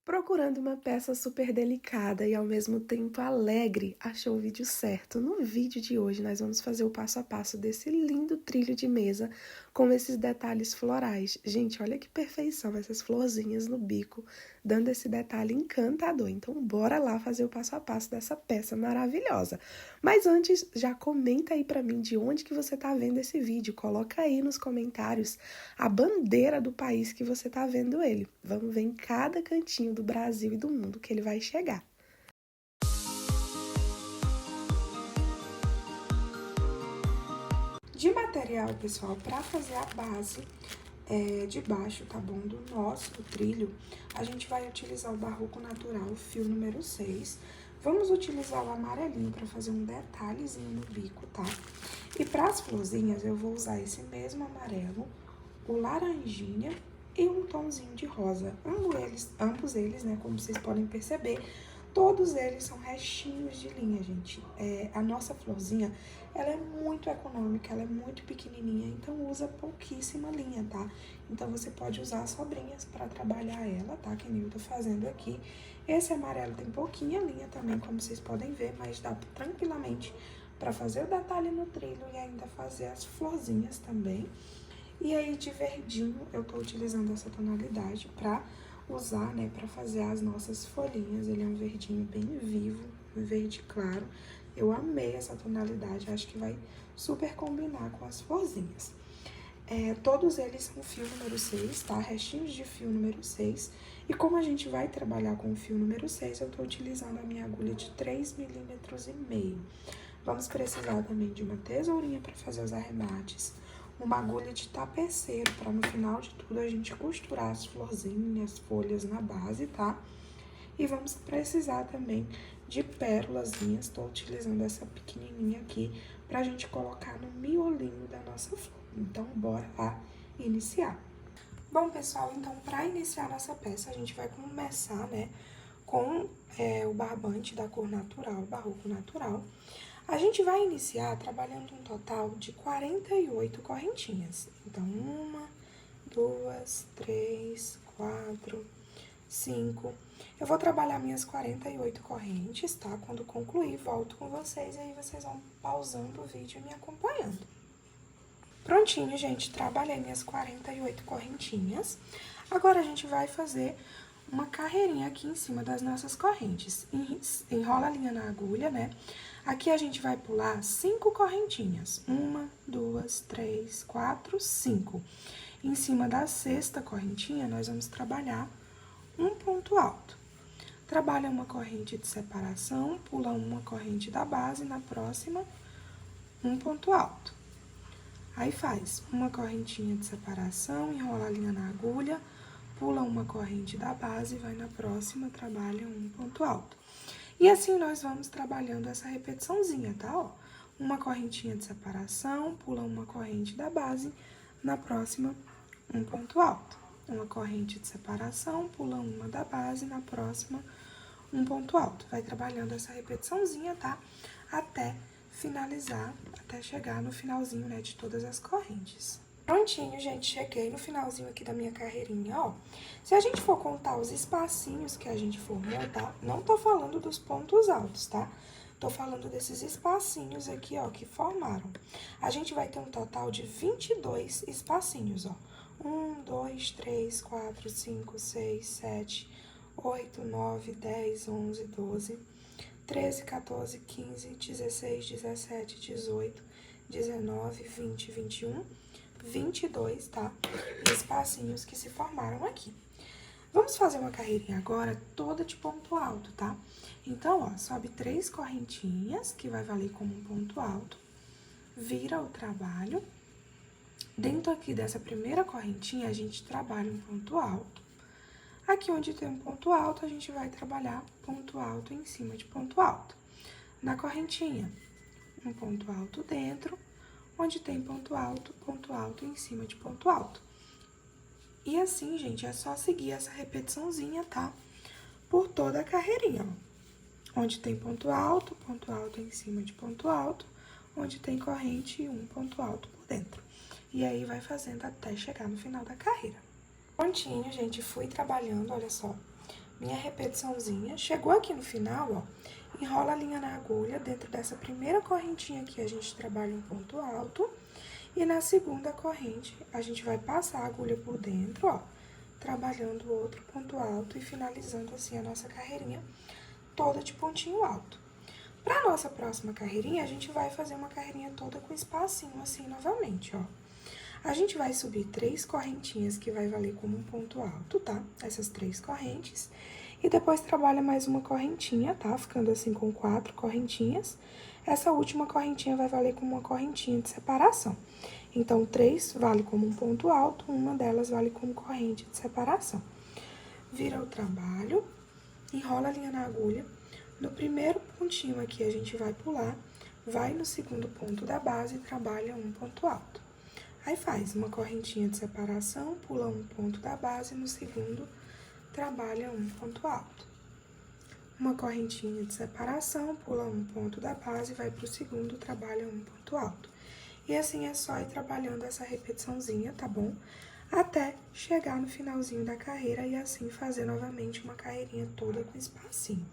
Procurando uma peça super delicada e ao mesmo tempo alegre, achou o vídeo certo. No vídeo de hoje nós vamos fazer o passo a passo desse lindo trilho de mesa com esses detalhes florais. Gente, olha que perfeição essas florzinhas no bico, dando esse detalhe encantador. Então bora lá fazer o passo a passo dessa peça maravilhosa. Mas antes, já comenta aí pra mim de onde que você tá vendo esse vídeo. Coloca aí nos comentários a bandeira do país que você tá vendo ele. Vamos ver em cada cantinho do Brasil e do mundo que ele vai chegar. De material, pessoal, para fazer a base de baixo, tá bom? Do nosso trilho, a gente vai utilizar o Barroco Natural, fio número 6. Vamos utilizar o amarelinho para fazer um detalhezinho no bico, tá? E para as florzinhas, eu vou usar esse mesmo amarelo, o laranjinha e um tomzinho de rosa. Ambos eles, né, como vocês podem perceber, todos eles são restinhos de linha, gente. A nossa florzinha, ela é muito econômica, ela é muito pequenininha, então usa pouquíssima linha, tá? Então, você pode usar as sobrinhas para trabalhar ela, tá? Que nem eu tô fazendo aqui. Esse amarelo tem pouquinha linha também, como vocês podem ver, mas dá tranquilamente para fazer o detalhe no trilho e ainda fazer as florzinhas também. E aí, de verdinho, eu tô utilizando essa tonalidade pra usar, né, pra fazer as nossas folhinhas. Ele é um verdinho bem vivo, um verde claro. Eu amei essa tonalidade, acho que vai super combinar com as florzinhas. Todos eles são fio número 6, tá? Restinhos de fio número 6. E como a gente vai trabalhar com o fio número 6, eu tô utilizando a minha agulha de 3,5 mm. Vamos precisar também de uma tesourinha para fazer os arremates, uma agulha de tapeceiro para no final de tudo a gente costurar as florzinhas, folhas na base, tá? E vamos precisar também de pérolazinhas, tô utilizando essa pequenininha aqui pra gente colocar no miolinho da nossa flor. Então, bora lá iniciar. Bom, pessoal, então para iniciar nossa peça, a gente vai começar, né, com o barbante da cor natural, Barroco Natural. A gente vai iniciar trabalhando um total de 48 correntinhas. Então, 1, 2, 3, 4, 5. Eu vou trabalhar minhas 48 correntes, tá? Quando concluir, volto com vocês e aí vocês vão pausando o vídeo e me acompanhando. Prontinho, gente, trabalhei minhas 48 correntinhas. Agora, a gente vai fazer uma carreirinha aqui em cima das nossas correntes. Enrola a linha na agulha, né? Aqui a gente vai pular 5 correntinhas. 1, 2, 3, 4, 5. Em cima da sexta correntinha, nós vamos trabalhar um ponto alto. Trabalha uma corrente de separação, pula uma corrente da base, na próxima, um ponto alto. Aí, faz uma correntinha de separação, enrola a linha na agulha, pula uma corrente da base, vai na próxima, trabalha um ponto alto. E assim, nós vamos trabalhando essa repetiçãozinha, tá? Ó, uma correntinha de separação, pula uma corrente da base, na próxima, um ponto alto. Uma corrente de separação, pula uma da base, na próxima, um ponto alto. Vai trabalhando essa repetiçãozinha, tá? Até finalizar, até chegar no finalzinho, né, de todas as correntes. Prontinho, gente, cheguei no finalzinho aqui da minha carreirinha, ó. Se a gente for contar os espacinhos que a gente formou, tá? Não tô falando dos pontos altos, tá? Tô falando desses espacinhos aqui, ó, que formaram. A gente vai ter um total de 22 espacinhos, ó. 1, 2, 3, 4, 5, 6, 7, 8, 9, 10, 11, 12, 13, 14, 15, 16, 17, 18, 19, 20, 21, 22, tá? Espacinhos que se formaram aqui. Vamos fazer uma carreirinha agora toda de ponto alto, tá? Então, ó, sobe 3 correntinhas, que vai valer como um ponto alto, vira o trabalho. Dentro aqui dessa primeira correntinha, a gente trabalha um ponto alto. Aqui onde tem um ponto alto, a gente vai trabalhar ponto alto em cima de ponto alto. Na correntinha, um ponto alto dentro, onde tem ponto alto em cima de ponto alto. E assim, gente, é só seguir essa repetiçãozinha, tá? Por toda a carreirinha, ó. Onde tem ponto alto em cima de ponto alto, onde tem corrente e um ponto alto por dentro. E aí, vai fazendo até chegar no final da carreira. Prontinho, gente, fui trabalhando, olha só, minha repetiçãozinha. Chegou aqui no final, ó, enrola a linha na agulha. Dentro dessa primeira correntinha aqui, a gente trabalha um ponto alto. E na segunda corrente, a gente vai passar a agulha por dentro, ó, trabalhando outro ponto alto e finalizando assim a nossa carreirinha toda de pontinho alto. Pra nossa próxima carreirinha, a gente vai fazer uma carreirinha toda com espacinho assim novamente, ó. A gente vai subir 3 correntinhas que vai valer como um ponto alto, tá? Essas 3 correntes. E depois trabalha mais uma correntinha, tá? Ficando assim com 4 correntinhas. Essa última correntinha vai valer como uma correntinha de separação. Então, 3 vale como um ponto alto, uma delas vale como corrente de separação. Vira o trabalho, enrola a linha na agulha. No primeiro pontinho aqui, a gente vai pular, vai no segundo ponto da base e trabalha um ponto alto. Aí, faz uma correntinha de separação, pula um ponto da base, no segundo, trabalha um ponto alto. Uma correntinha de separação, pula um ponto da base, vai pro segundo, trabalha um ponto alto. E assim é só ir trabalhando essa repetiçãozinha, tá bom? Até chegar no finalzinho da carreira e assim fazer novamente uma carreirinha toda com espacinho.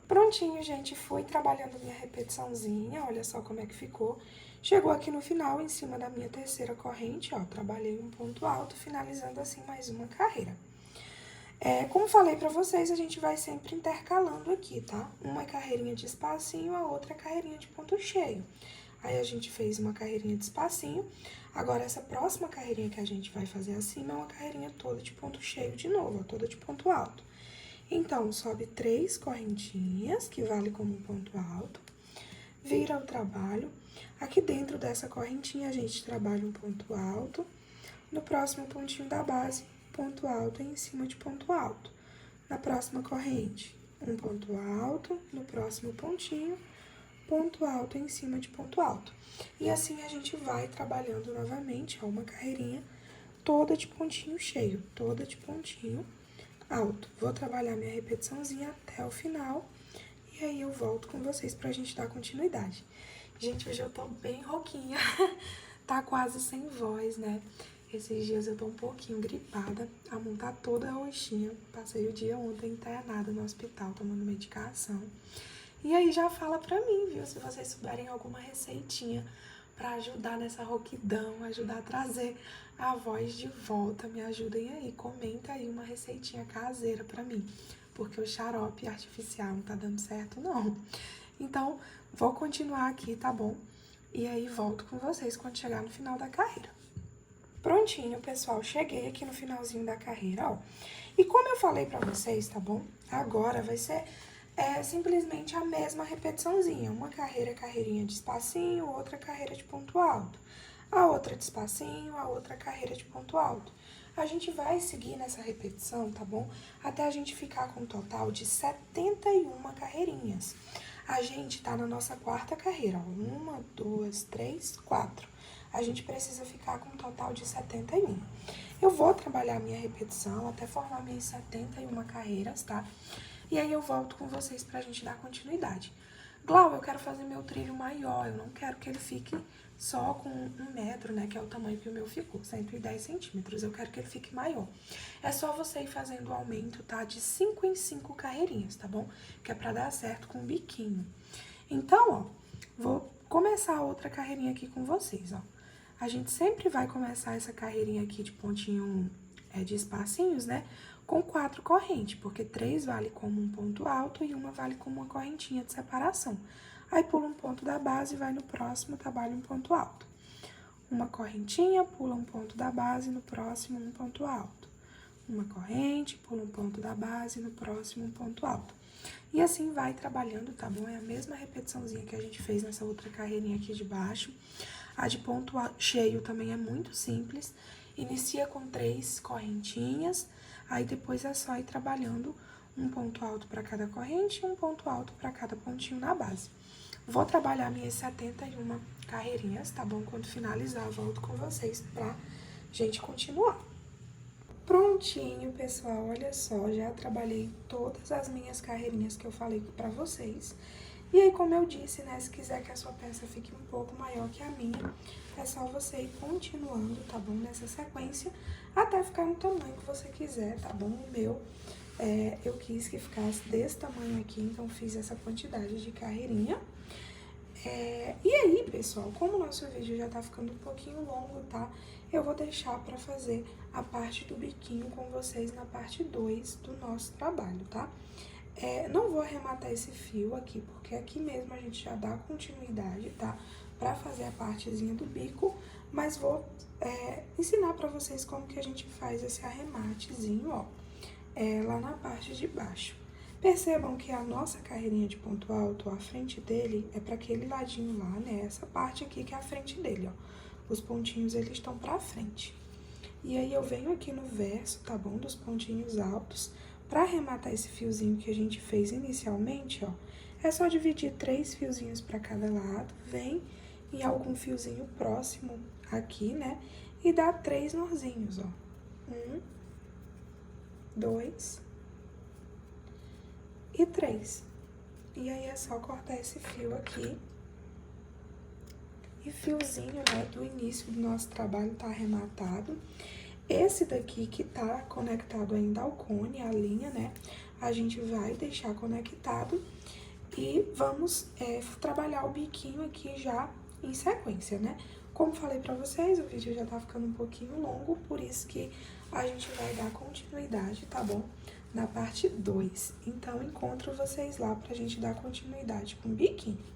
Prontinho, gente, fui trabalhando minha repetiçãozinha, olha só como é que ficou. Chegou aqui no final, em cima da minha terceira corrente, ó, trabalhei um ponto alto, finalizando assim mais uma carreira. Como falei pra vocês, a gente vai sempre intercalando aqui, tá? Uma carreirinha de espacinho, a outra carreirinha de ponto cheio. Aí, a gente fez uma carreirinha de espacinho. Agora, essa próxima carreirinha que a gente vai fazer acima é uma carreirinha toda de ponto cheio de novo, ó, toda de ponto alto. Então, sobe 3 correntinhas, que vale como um ponto alto. Vira o trabalho. Aqui dentro dessa correntinha, a gente trabalha um ponto alto. No próximo pontinho da base, ponto alto em cima de ponto alto. Na próxima corrente, um ponto alto. No próximo pontinho, ponto alto em cima de ponto alto. E assim a gente vai trabalhando novamente, ó, uma carreirinha toda de pontinho cheio, toda de pontinho alto. Vou trabalhar minha repetiçãozinha até o final e aí eu volto com vocês pra gente dar continuidade. Gente, hoje eu tô bem rouquinha, tá quase sem voz, né? Esses dias eu tô um pouquinho gripada, a mão tá toda roxinha. Passei o dia ontem internada no hospital tomando medicação. E aí já fala pra mim, viu? Se vocês souberem alguma receitinha pra ajudar nessa rouquidão, ajudar a trazer a voz de volta, me ajudem aí. Comenta aí uma receitinha caseira pra mim, porque o xarope artificial não tá dando certo, não. Então, vou continuar aqui, tá bom? E aí volto com vocês quando chegar no final da carreira. Prontinho, pessoal, cheguei aqui no finalzinho da carreira, ó. E como eu falei pra vocês, tá bom? Agora vai ser simplesmente a mesma repetiçãozinha. Uma carreirinha de espacinho, outra carreira de ponto alto. A outra de espacinho, a outra carreira de ponto alto. A gente vai seguir nessa repetição, tá bom? Até a gente ficar com um total de 71 carreirinhas. A gente tá na nossa quarta carreira, ó. 1, 2, 3, 4. A gente precisa ficar com um total de 71. Eu vou trabalhar minha repetição até formar minhas 71 carreiras, tá? E aí eu volto com vocês pra gente dar continuidade. Glau, eu quero fazer meu trilho maior, eu não quero que ele fique só com 1 metro, né, que é o tamanho que o meu ficou, 110 centímetros, eu quero que ele fique maior. É só você ir fazendo o aumento, tá, de 5 em 5 carreirinhas, tá bom? Que é pra dar certo com o biquinho. Então, ó, vou começar outra carreirinha aqui com vocês, ó. A gente sempre vai começar essa carreirinha aqui de pontinho, de espacinhos, né, com 4 correntes, porque 3 vale como um ponto alto e uma vale como uma correntinha de separação. Aí, pula um ponto da base e vai no próximo, trabalha um ponto alto. Uma correntinha, pula um ponto da base, no próximo, um ponto alto. Uma corrente, pula um ponto da base, no próximo, um ponto alto. E assim vai trabalhando, tá bom? É a mesma repetiçãozinha que a gente fez nessa outra carreirinha aqui de baixo. A de ponto cheio também é muito simples. Inicia com 3 correntinhas, aí depois é só ir trabalhando um ponto alto para cada corrente e um ponto alto para cada pontinho na base. Vou trabalhar minhas 71 carreirinhas, tá bom? Quando finalizar, eu volto com vocês pra gente continuar. Prontinho, pessoal, olha só, já trabalhei todas as minhas carreirinhas que eu falei pra vocês. E aí, como eu disse, né, se quiser que a sua peça fique um pouco maior que a minha, é só você ir continuando, tá bom? Nessa sequência, até ficar no tamanho que você quiser, tá bom? O meu eu quis que ficasse desse tamanho aqui, então fiz essa quantidade de carreirinha. E aí, pessoal, como o nosso vídeo já tá ficando um pouquinho longo, tá? Eu vou deixar pra fazer a parte do biquinho com vocês na parte 2 do nosso trabalho, tá? Não vou arrematar esse fio aqui, porque aqui mesmo a gente já dá continuidade, tá? Pra fazer a partezinha do bico, mas vou ensinar pra vocês como que a gente faz esse arrematezinho, ó, lá na parte de baixo. Percebam que a nossa carreirinha de ponto alto, ó, a frente dele é para aquele ladinho lá, né? Essa parte aqui que é a frente dele, ó. Os pontinhos, eles estão pra frente. E aí, eu venho aqui no verso, tá bom? Dos pontinhos altos. Pra arrematar esse fiozinho que a gente fez inicialmente, ó, é só dividir 3 fiozinhos pra cada lado. Vem em algum fiozinho próximo aqui, né? E dá 3 nozinhos, ó. 1, 2... e 3. E aí, é só cortar esse fio aqui. E fiozinho, né, do início do nosso trabalho tá arrematado. Esse daqui que tá conectado ainda ao cone, a linha, né, a gente vai deixar conectado. E vamos trabalhar o biquinho aqui já em sequência, né? Como falei pra vocês, o vídeo já tá ficando um pouquinho longo, por isso que a gente vai dar continuidade, tá bom? Na parte 2. Então, encontro vocês lá pra gente dar continuidade com o biquinho.